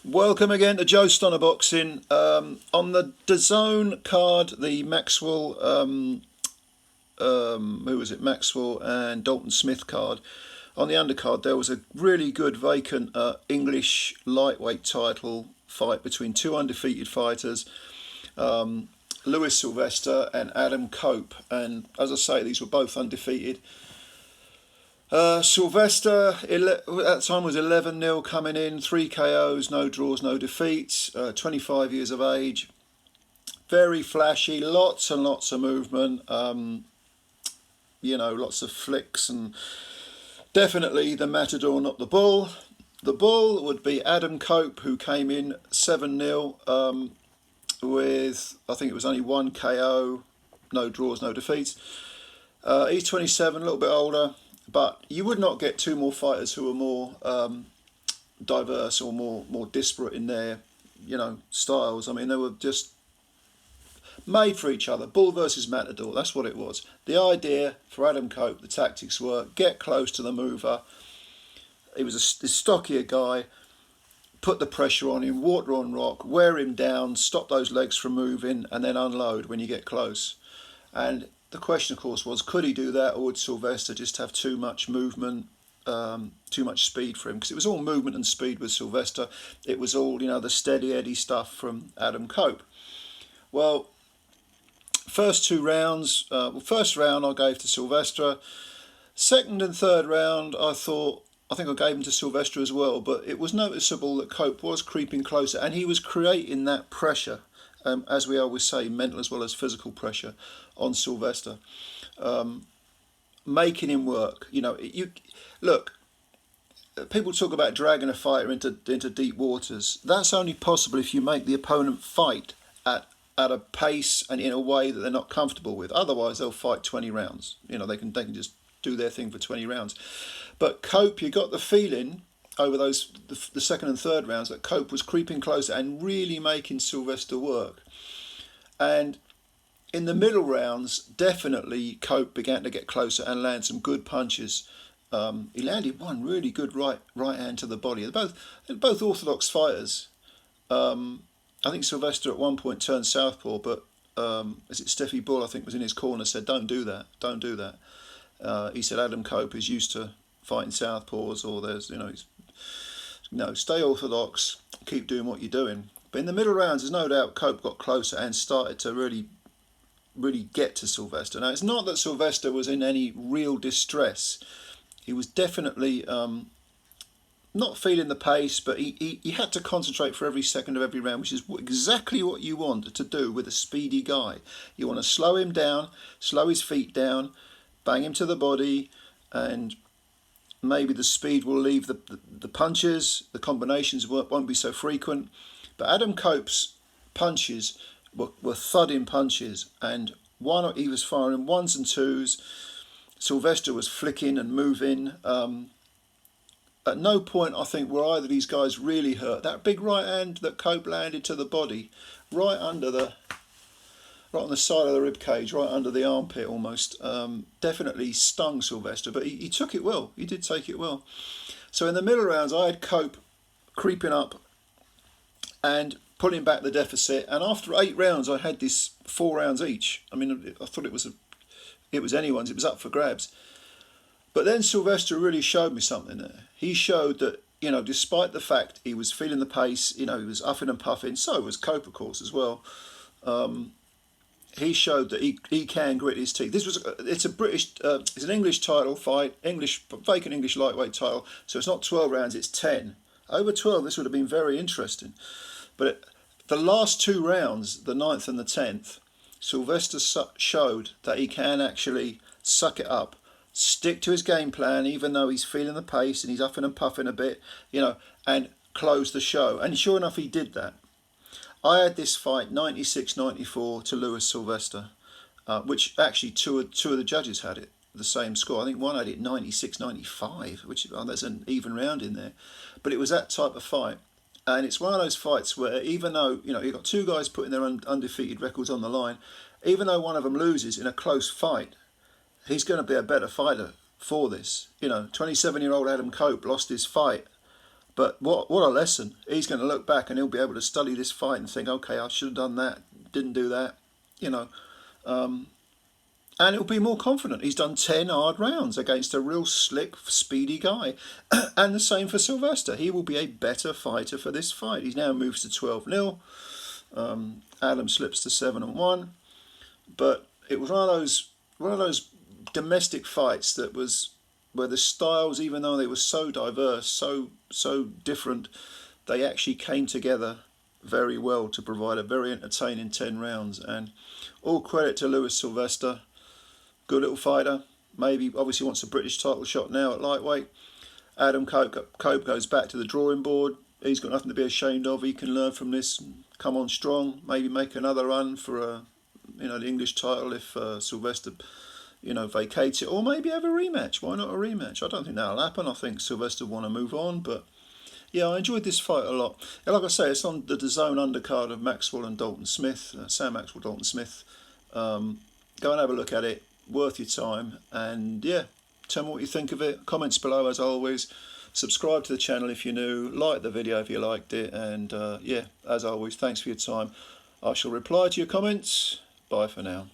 Welcome again to Joe Stunner Boxing. On the DAZN card, the Maxwell, who was it? Maxwell and Dalton Smith card. On the undercard, there was a really good vacant English lightweight title fight between two undefeated fighters, Lewis Sylvester and Adam Cope. And as I say, these were both undefeated. Sylvester at that time was 11-0 coming in, 3 KOs, no draws, no defeats, 25 years of age, very flashy, lots and lots of movement, lots of flicks, and definitely the matador, not the bull. The bull would be Adam Cope, who came in 7-0 with, I think it was only 1 KO, no draws, no defeats. He's 27, a little bit older. But you would not get two more fighters who are more diverse or more disparate in their, styles. I mean, they were just made for each other. Bull versus matador, that's what it was. The idea for Adam Cope, the tactics were get close to the mover. He was a stockier guy. Put the pressure on him, water on rock, wear him down, stop those legs from moving, and then unload when you get close. And the question, of course, was could he do that, or would Sylvester just have too much movement, too much speed for him? Because it was all movement and speed with Sylvester. It was all, the steady Eddie stuff from Adam Cope. Well, first 2 rounds, first round I gave to Sylvester. Second and third round, I think I gave him to Sylvester as well, but it was noticeable that Cope was creeping closer and he was creating that pressure. As we always say, mental as well as physical pressure on Sylvester, making him work. Look. People talk about dragging a fighter into deep waters. That's only possible if you make the opponent fight at a pace and in a way that they're not comfortable with. Otherwise, they'll fight 20 rounds. They can just do their thing for 20 rounds. But Cope, you got the feeling over the second and third rounds that Cope was creeping closer and really making Sylvester work. And in the middle rounds, definitely Cope began to get closer and land some good punches. He landed one really good right hand to the body. They're both orthodox fighters. I think Sylvester at one point turned southpaw, but Steffi Bull, I think, was in his corner, said, don't do that. He said Adam Cope is used to fighting southpaws, or stay orthodox, keep doing what you're doing. But in the middle rounds, there's no doubt Cope got closer and started to really get to Sylvester. Now, it's not that Sylvester was in any real distress. He was definitely not feeling the pace, but he had to concentrate for every second of every round, which is exactly what you want to do with a speedy guy. You want to slow him down, slow his feet down, bang him to the body, and maybe the speed will leave the punches, the combinations won't be so frequent. But Adam Cope's punches were thudding punches, and he was firing 1s and 2s. Sylvester was flicking and moving. At no point, I think, were either of these guys really hurt. That big right hand that Cope landed to the body, right on the side of the rib cage, right under the armpit almost, definitely stung Sylvester, but he took it well. He did take it well. So in the middle rounds, I had Cope creeping up and pulling back the deficit, and after 8 rounds, I had this 4 rounds each. I mean, I thought it was anyone's. It was up for grabs. But then Sylvester really showed me something there. He showed that, despite the fact he was feeling the pace, he was huffing and puffing, so was Cope, of course, as well. He showed that he can grit his teeth. It's an English title fight, vacant English lightweight title. So it's not 12 rounds, it's 10. Over 12, this would have been very interesting. But the last 2 rounds, the 9th and the 10th, Sylvester showed that he can actually suck it up, stick to his game plan, even though he's feeling the pace and he's huffing and puffing a bit, and close the show. And sure enough, he did that. I had this fight 96-94 to Lewis Sylvester, which actually two of the judges had it, the same score. I think one had it 96-95, which there's an even round in there. But it was that type of fight. And it's one of those fights where even though, you've got 2 guys putting their undefeated records on the line, even though one of them loses in a close fight, he's going to be a better fighter for this. 27-year-old Adam Cope lost his fight But what a lesson. He's going to look back and he'll be able to study this fight and think, okay, I should have done that, didn't do that, you know. And he'll be more confident. He's done 10 hard rounds against a real slick, speedy guy. And the same for Sylvester. He will be a better fighter for this fight. He now moves to 12-0. Adam slips to 7-1. But it was one of those domestic fights that was where the styles, even though they were so diverse, so different, they actually came together very well to provide a very entertaining 10 rounds. And all credit to Lewis Sylvester. Good little fighter. Maybe obviously wants a British title shot now at lightweight. Adam Cope goes back to the drawing board. He's got nothing to be ashamed of. He can learn from this, come on strong, maybe make another run for the English title if Sylvester vacates it, or maybe have a rematch. Why not a rematch? I don't think that'll happen. I think Sylvester will want to move on, but yeah, I enjoyed this fight a lot. And like I say, it's on the DAZN undercard of Maxwell and Dalton Smith, Sam Maxwell, Dalton Smith. Go and have a look at it. Worth your time. And yeah, tell me what you think of it. Comments below as always. Subscribe to the channel if you're new. Like the video if you liked it. And yeah, as always, thanks for your time. I shall reply to your comments. Bye for now.